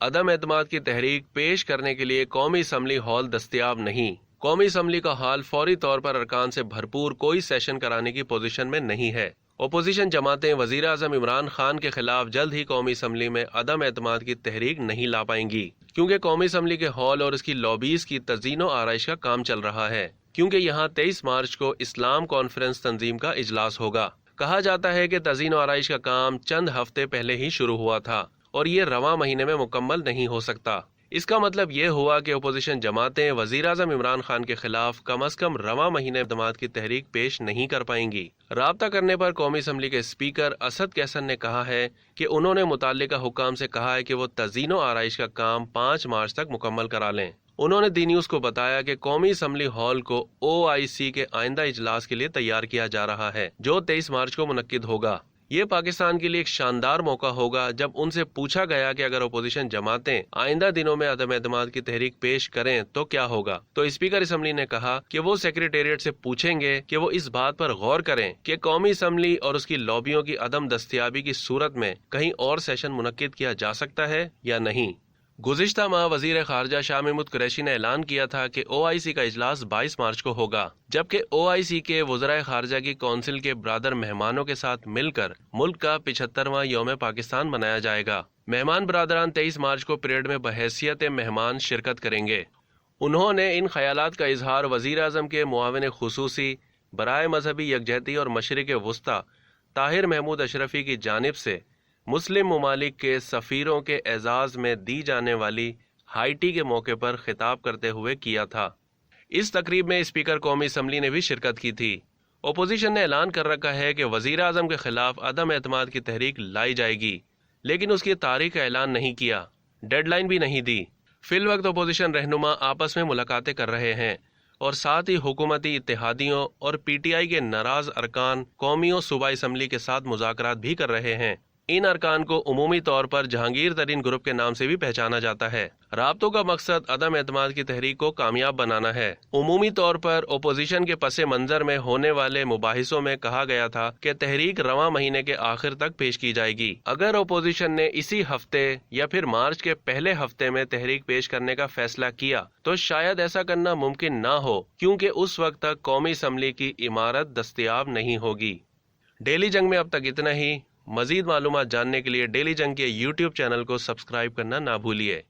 عدم اعتماد کی تحریک پیش کرنے کے لیے قومی اسمبلی ہال دستیاب نہیں۔ قومی اسمبلی کا ہال فوری طور پر ارکان سے بھرپور کوئی سیشن کرانے کی پوزیشن میں نہیں ہے۔ اپوزیشن جماعتیں وزیر اعظم عمران خان کے خلاف جلد ہی قومی اسمبلی میں عدم اعتماد کی تحریک نہیں لا پائیں گی، کیونکہ قومی اسمبلی کے ہال اور اس کی لابیز کی تزئین و آرائش کا کام چل رہا ہے، کیونکہ یہاں 23 مارچ کو اسلام کانفرنس تنظیم کا اجلاس ہوگا۔ کہا جاتا ہے کہ تزئین و آرائش کا کام چند ہفتے پہلے ہی شروع ہوا تھا اور یہ رواں مہینے میں مکمل نہیں ہو سکتا۔ اس کا مطلب یہ ہوا کہ اپوزیشن جماعتیں وزیر اعظم عمران خان کے خلاف کم از کم رواں مہینے اعتماد کی تحریک پیش نہیں کر پائیں گی۔ رابطہ کرنے پر قومی اسمبلی کے اسپیکر اسد کیسن نے کہا ہے کہ انہوں نے متعلقہ حکام سے کہا ہے کہ وہ تزئین و آرائش کا کام 5 مارچ تک مکمل کرا لیں۔ انہوں نے دی نیوز کو بتایا کہ قومی اسمبلی ہال کو OIC کے آئندہ اجلاس کے لیے تیار کیا جا رہا ہے، جو 23 مارچ کو منعقد ہوگا۔ یہ پاکستان کے لیے ایک شاندار موقع ہوگا۔ جب ان سے پوچھا گیا کہ اگر اپوزیشن جماعتیں آئندہ دنوں میں عدم اعتماد کی تحریک پیش کریں تو کیا ہوگا، تو اسپیکر اسمبلی نے کہا کہ وہ سیکریٹریٹ سے پوچھیں گے کہ وہ اس بات پر غور کریں کہ قومی اسمبلی اور اس کی لابیوں کی عدم دستیابی کی صورت میں کہیں اور سیشن منعقد کیا جا سکتا ہے یا نہیں۔ گزشتہ ماہ وزیر خارجہ شاہ محمود قریشی نے اعلان کیا تھا کہ OIC کا اجلاس 22 مارچ کو ہوگا، جبکہ OIC کے وزرائے خارجہ کی کونسل کے برادر مہمانوں کے ساتھ مل کر ملک کا 75واں یوم پاکستان منایا جائے گا۔ مہمان برادران 23 مارچ کو پریڈ میں بحیثیت مہمان شرکت کریں گے۔ انہوں نے ان خیالات کا اظہار وزیر اعظم کے معاون خصوصی برائے مذہبی یکجہتی اور مشرق وسطی طاہر محمود اشرفی کی جانب سے مسلم ممالک کے سفیروں کے اعزاز میں دی جانے والی ہائٹی کے موقع پر خطاب کرتے ہوئے کیا تھا۔ اس تقریب میں اسپیکر قومی اسمبلی نے بھی شرکت کی تھی۔ اپوزیشن نے اعلان کر رکھا ہے کہ وزیر اعظم کے خلاف عدم اعتماد کی تحریک لائی جائے گی، لیکن اس کی تاریخ کا اعلان نہیں کیا، ڈیڈ لائن بھی نہیں دی۔ فی الوقت اپوزیشن رہنما آپس میں ملاقاتیں کر رہے ہیں اور ساتھ ہی حکومتی اتحادیوں اور PTI کے ناراض ارکان قومی و صوبائی اسمبلی کے ساتھ مذاکرات بھی کر رہے ہیں۔ ان ارکان کو عمومی طور پر جہانگیر ترین گروپ کے نام سے بھی پہچانا جاتا ہے۔ رابطوں کا مقصد عدم اعتماد کی تحریک کو کامیاب بنانا ہے۔ عمومی طور پر اپوزیشن کے پس منظر میں ہونے والے مباحثوں میں کہا گیا تھا کہ تحریک رواں مہینے کے آخر تک پیش کی جائے گی۔ اگر اپوزیشن نے اسی ہفتے یا پھر مارچ کے پہلے ہفتے میں تحریک پیش کرنے کا فیصلہ کیا تو شاید ایسا کرنا ممکن نہ ہو، کیونکہ اس وقت تک قومی اسمبلی کی عمارت دستیاب نہیں ہوگی۔ ڈیلی جنگ میں اب تک اتنا ہی۔ مزید معلومات جاننے کے لیے ڈیلی جنگ کے YouTube چینل کو سبسکرائب کرنا نہ بھولیے۔